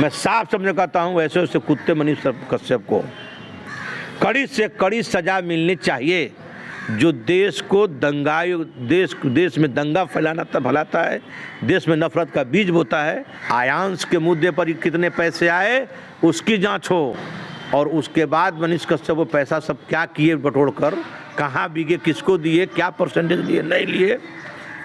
मैं साफ समझ कहता हूँ, वैसे वैसे कुत्ते मनीष कश्यप को कड़ी से कड़ी सजा मिलनी चाहिए। जो देश को देश में दंगा फैलाता है, देश में नफरत का बीज बोता है। आयांश के मुद्दे पर कितने पैसे आए उसकी जांच हो, और उसके बाद मनीष कश्यप वो पैसा सब क्या किए बटोर कर, कहाँ बिके, किसको दिए, क्या परसेंटेज लिए नहीं लिए,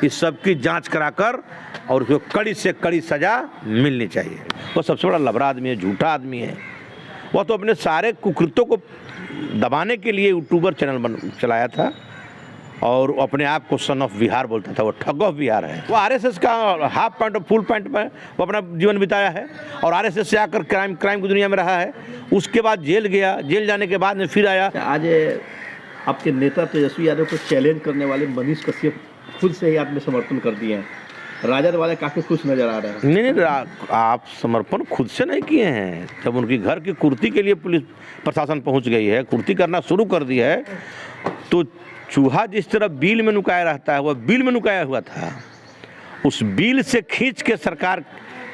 इस सब की जांच कराकर और उसको कड़ी से कड़ी सज़ा मिलनी चाहिए। वो सबसे बड़ा लबरा आदमी है, झूठा आदमी है। वह तो अपने सारे कुकृत्यों को दबाने के लिए यूट्यूबर चैनल चलाया था और अपने आप को सन ऑफ बिहार बोलता था। वो ठग ऑफ बिहार है। वो आरएसएस का हाफ पैंट और फुल पैंट में वो अपना जीवन बिताया है और आरएसएस से आकर क्राइम की दुनिया में रहा है। उसके बाद जेल गया, जेल जाने के बाद में फिर आया। आज आपके नेता तेजस्वी यादव को चैलेंज करने वाले मनीष कश्यप खुद से ही आत्मसमर्पण कर दिए हैं। राजद वाले काफ़ी खुश नज़र आ रहे हैं। नहीं, आप समर्पण खुद से नहीं किए हैं। जब उनकी घर की कुर्ती के लिए पुलिस प्रशासन पहुंच गई है, कुर्ती करना शुरू कर दिया है, तो चूहा जिस तरह बिल में नुकाया रहता है, वह बिल में नुकाया हुआ था। उस बिल से खींच के सरकार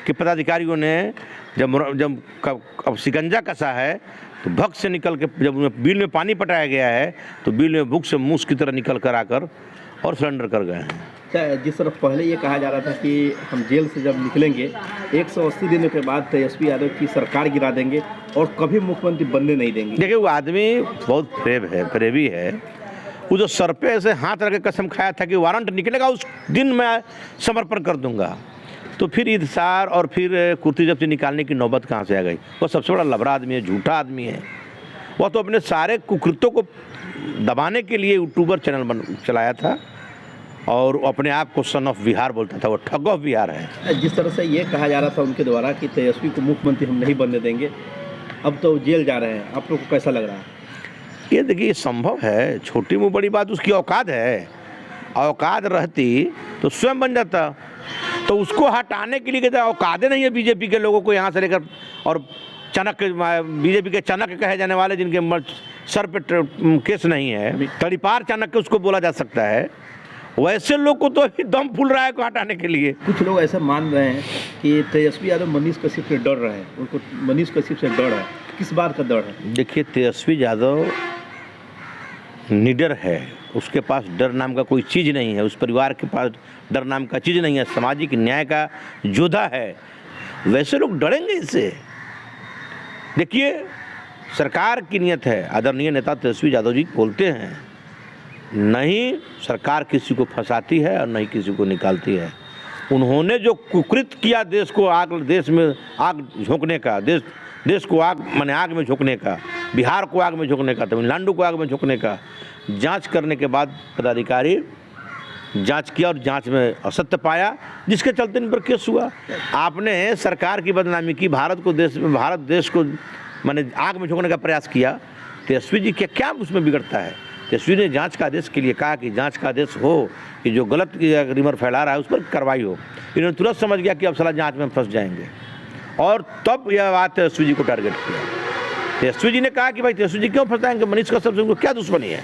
के पदाधिकारियों ने जब अब शिकंजा कसा है तो भक्त से निकल के, जब बिल में पानी पटाया गया है तो बिल में भूख से मूस की तरह निकल कर आकर और सरेंडर कर गए हैं। जिस तरह पहले ये कहा जा रहा था कि हम जेल से जब निकलेंगे 180 दिनों के बाद तेजस्वी यादव की सरकार गिरा देंगे और कभी मुख्यमंत्री बनने नहीं देंगे। देखिए, वो आदमी बहुत प्रेमी है। वो जो सर पे ऐसे हाथ रख के कसम खाया था कि वारंट निकलेगा उस दिन मैं समर्पण कर दूंगा, तो फिर ईदसार और फिर कुर्ती जब्ती निकालने की नौबत कहाँ से आ गई। वो सबसे बड़ा लबरा आदमी है, झूठा आदमी है। वह तो अपने सारे कुकृत्यों को दबाने के लिए यूट्यूबर चैनल चलाया था और अपने आप को सन ऑफ बिहार बोलता था। वो ठग ऑफ बिहार है। जिस तरह से ये कहा जा रहा था उनके द्वारा कि तेजस्वी को मुख्यमंत्री हम नहीं बनने देंगे, अब तो जेल जा रहे हैं, आप लोग को कैसा लग रहा है? ये देखिए, संभव है, छोटी मुँह बड़ी बात, उसकी औकात है। औकात रहती तो स्वयं बन जाता। तो उसको हटाने के लिए कहते औकातें नहीं है बीजेपी के लोगों को यहाँ से लेकर, और चाणक्य बीजेपी के चाणक्य कहे जाने वाले जिनके सर पे केस नहीं है, तड़ीपार चाणक्य उसको बोला जा सकता है, वैसे लोग को तो अभी दम फूल रहा है को हटाने के लिए। कुछ लोग ऐसा मान रहे हैं कि तेजस्वी यादव मनीष कश्यप से डर रहे हैं, उनको मनीष कश्यप से डर है। किस बात का डर है? देखिए, तेजस्वी यादव निडर है, उसके पास डर नाम का कोई चीज़ नहीं है। उस परिवार के पास डर नाम का चीज़ नहीं है। सामाजिक न्याय का योद्धा है। वैसे लोग डरेंगे इससे? देखिए, सरकार की नियत है, आदरणीय नेता तेजस्वी यादव जी बोलते हैं, नहीं सरकार किसी को फंसाती है और नहीं किसी को निकालती है। उन्होंने जो कुकृत किया, देश में आग झोंकने का, देश को आग में झोंकने का, बिहार को आग में झोंकने का, तमिलनाडु को आग में झोंकने का, जांच करने के बाद पदाधिकारी जांच किया और जांच में असत्य पाया, जिसके चलते इन पर केस हुआ। आपने सरकार की बदनामी की, भारत देश को मैंने आग में झोंकने का प्रयास किया। तेजस्वी जी क्या उसमें बिगड़ता है? तेजस्वी ने जांच का आदेश के लिए कहा कि जांच का आदेश हो कि जो गलत रिमर फैला रहा है उस पर कार्रवाई हो। इन्होंने तुरंत समझ गया कि अब साला जांच में फंस जाएंगे, और तब यह बात तेजस्वी जी को टारगेट किया। तेजस्वी जी ने कहा कि भाई तेजस्वी जी क्यों फंसाएंगे, मनीष कश्यप से उनको क्या दुश्मनी है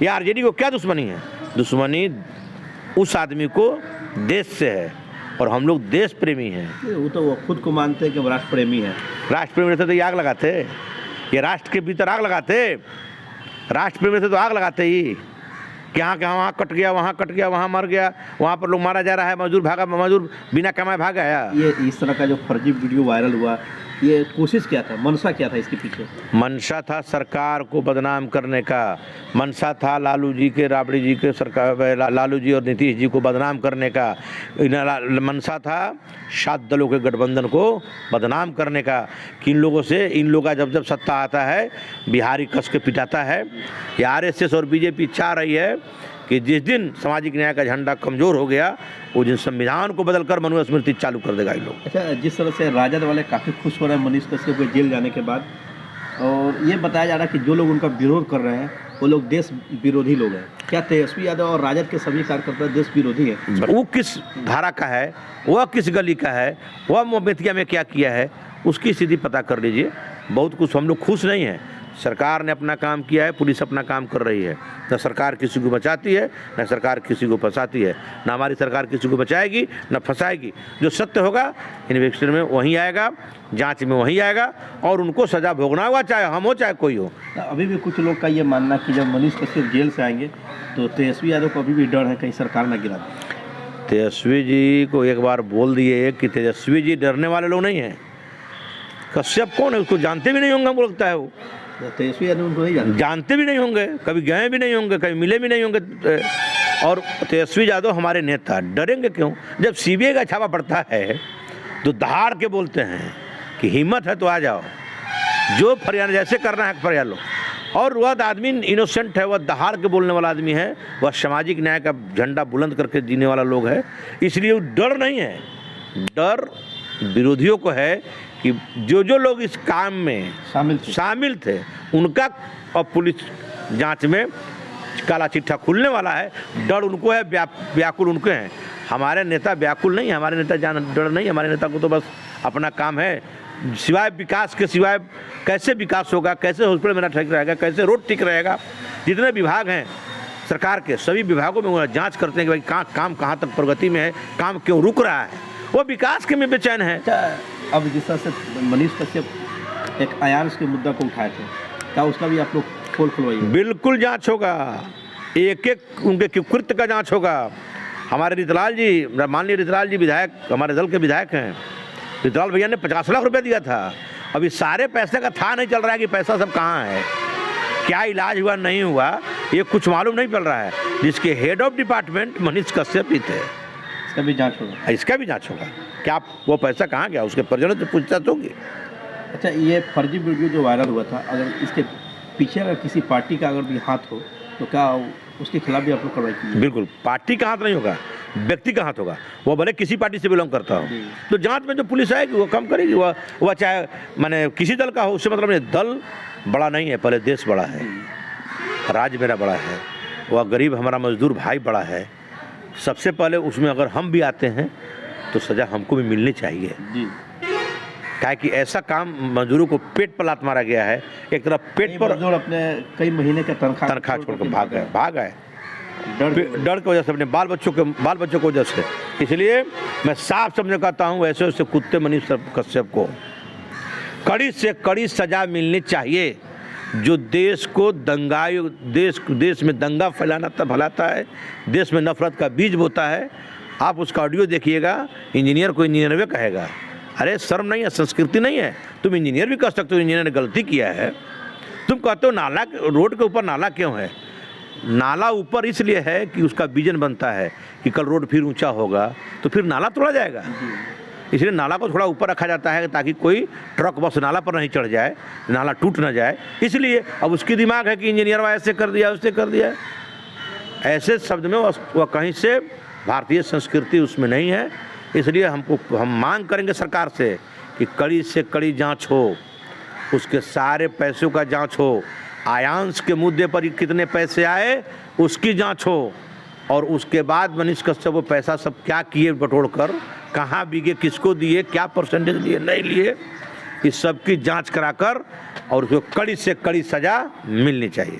या आरजेडी को क्या दुश्मनी है? दुश्मनी उस आदमी को देश से है, और हम लोग देश प्रेमी हैं। वो तो वो खुद को मानते हैं कि वो राष्ट्र प्रेमी है। राष्ट्र प्रेमी रहते तो ये आग लगाते, ये राष्ट्र के भीतर आग लगाते। राष्ट्र प्रेमी रहते तो आग लगाते ही कि हाँ वहाँ कट गया, वहाँ मर गया, वहाँ पर लोग मारा जा रहा है, मजदूर बिना कमाए भाग गया। ये इस तरह का जो फर्जी वीडियो वायरल हुआ, ये कोशिश क्या था, मनसा क्या था इसके पीछे? मनसा था सरकार को बदनाम करने का। मनसा था लालू जी के, राबड़ी जी के, सरकार लालू जी और नीतीश जी को बदनाम करने का। मनसा था 7 दलों के गठबंधन को बदनाम करने का। किन लोगों से? इन लोगों का जब सत्ता आता है बिहारी कस के पिटाता है। ये आरएसएस और बीजेपी चाह रही है कि जिस दिन सामाजिक न्याय का झंडा कमज़ोर हो गया, वो दिन संविधान को बदलकर मनुस्मृति चालू कर देगा ये लोग। अच्छा, जिस तरह से राजद वाले काफ़ी खुश हो रहे हैं मनीष कश्यप के जेल जाने के बाद, और ये बताया जा रहा है कि जो लोग उनका विरोध कर रहे हैं वो लोग देश विरोधी लोग हैं। क्या तेजस्वी यादव और राजद के सभी कार्यकर्ता देश विरोधी हैं? वो किस धारा का है, वह किस गली का है, वह बेतिया में क्या किया है, उसकी स्थिति पता कर लीजिए। बहुत कुछ हम लोग खुश नहीं हैं। सरकार ने अपना काम किया है, पुलिस अपना काम कर रही है। न सरकार किसी को बचाती है, न सरकार किसी को फंसाती है। न हमारी सरकार किसी को बचाएगी न फंसाएगी। जो सत्य होगा इन्वेस्टिगेशन में वहीं आएगा, जांच में वहीं आएगा और उनको सज़ा भोगना होगा, चाहे हम हो चाहे कोई हो। अभी भी कुछ लोग का ये मानना कि जब मनीष कश्यप जेल से आएंगे तो तेजस्वी यादव को अभी भी डर है कहीं सरकार न गिरा दे। तेजस्वी जी को एक बार बोल दिए कि तेजस्वी जी डरने वाले लोग नहीं हैं। कश्यप कौन है उसको जानते भी नहीं होंगे, हमको लगता है वो तेजस्वी यादव उनको नहीं जानते भी नहीं होंगे, कभी गए भी नहीं होंगे, कभी मिले भी नहीं होंगे। और तेजस्वी यादव हमारे नेता, डरेंगे क्यों? जब सीबीआई का छापा पड़ता है तो दहाड़ के बोलते हैं कि हिम्मत है तो आ जाओ, जो फरियाद जैसे करना है फरियाद लो। और वह आदमी इनोसेंट है, वह दहाड़ के बोलने वाला आदमी है, वह सामाजिक न्याय का झंडा बुलंद करके जीने वाला लोग है। इसलिए वो डर नहीं है। डर विरोधियों को है कि जो लोग इस काम में शामिल थे उनका और पुलिस जांच में काला चिट्ठा खुलने वाला है। डर उनको है, व्याकुल उनको है। हमारे नेता व्याकुल नहीं है, हमारे नेता डर नहीं। हमारे नेता को तो बस अपना काम है, सिवाय विकास के सिवाय कैसे विकास होगा, कैसे हॉस्पिटल मेरा ठीक रहेगा, कैसे रोड ठीक रहेगा। जितने विभाग हैं सरकार के सभी विभागों में वो जांच करते हैं कि भाई काम कहाँ तक प्रगति में है, काम क्यों रुक रहा है, वो विकास के में बेचैन है। अब जिस तरह से मनीष कश्यप एक अयांश के मुद्दा को उठाए थे, क्या उसका भी आप लोग खोल खुलवाइए? बिल्कुल जांच होगा, एक एक उनके कृत्य का जांच होगा। हमारे रितलाल जी, मान लीजिए रितलाल जी विधायक, हमारे दल के विधायक हैं। रितलाल भैया ने 50 लाख रुपए दिया था। अभी सारे पैसे का था नहीं चल रहा है कि पैसा सब कहाँ है, क्या इलाज हुआ नहीं हुआ, ये कुछ मालूम नहीं चल रहा है। जिसके head of department Manish Kashyap ही थे। इसका भी जांच होगा। इसका भी जांच होगा। क्या वो पैसा कहाँ गया, उसके परिजनों से पूछताछ होगी। अच्छा, ये फर्जी वीडियो जो वायरल हुआ था, अगर इसके पीछे अगर किसी पार्टी का अगर भी हाथ हो तो क्या उसके खिलाफ भी आप लोग कार्रवाई कीजिए? बिल्कुल, पार्टी का हाथ नहीं होगा, व्यक्ति का हाथ होगा। वो भले किसी पार्टी से बिलोंग करता हो, तो जांच में जो पुलिस आएगी वो कम करेगी। वह चाहे माने किसी दल का हो, उससे मतलब नहीं। दल बड़ा नहीं है, पहले देश बड़ा है, राज्य मेरा बड़ा है, वह गरीब हमारा मजदूर भाई बड़ा है। सबसे पहले उसमें अगर हम भी आते हैं तो सज़ा हमको भी मिलनी चाहिए। क्या कि ऐसा काम मजदूरों को पेट पर लात मारा गया है। एक तरफ पेट पर अपने कई महीने का तनख्वाह छोड़कर भाग गए डर की वजह से, अपने बाल बच्चों की वजह से। इसलिए मैं साफ समझ कहता हूँ, ऐसे ऐसे कुत्ते मनीष कश्यप को कड़ी से कड़ी सज़ा मिलनी चाहिए। जो देश को देश में दंगा फैलाता है, देश में नफरत का बीज बोता है। आप उसका ऑडियो देखिएगा, इंजीनियर को इंजीनियर भी कहेगा। अरे शर्म नहीं है, संस्कृति नहीं है। तुम इंजीनियर भी कह सकते हो इंजीनियर ने गलती किया है। तुम कहते हो नाला, रोड के ऊपर नाला क्यों है? नाला ऊपर इसलिए है कि उसका विजन बनता है कि कल रोड फिर ऊंचा होगा तो फिर नाला तोड़ा जाएगा। इसलिए नाला को थोड़ा ऊपर रखा जाता है ताकि कोई ट्रक बस नाला पर नहीं चढ़ जाए, नाला टूट ना जाए। इसलिए अब उसकी दिमाग है कि इंजीनियर ऐसे कर दिया, उससे कर दिया। ऐसे शब्द में वह कहीं से भारतीय संस्कृति उसमें नहीं है। इसलिए हम मांग करेंगे सरकार से कि कड़ी से कड़ी जांच हो, उसके सारे पैसों का जांच हो, आयांश के मुद्दे पर कितने पैसे आए उसकी जांच हो, और उसके बाद मनीष कश्यप वो पैसा सब क्या किए बटोर कर, कहाँ बिके, किसको दिए, क्या परसेंटेज लिए नहीं लिए, इस सब की जांच कराकर और उसको कड़ी से कड़ी सज़ा मिलनी चाहिए।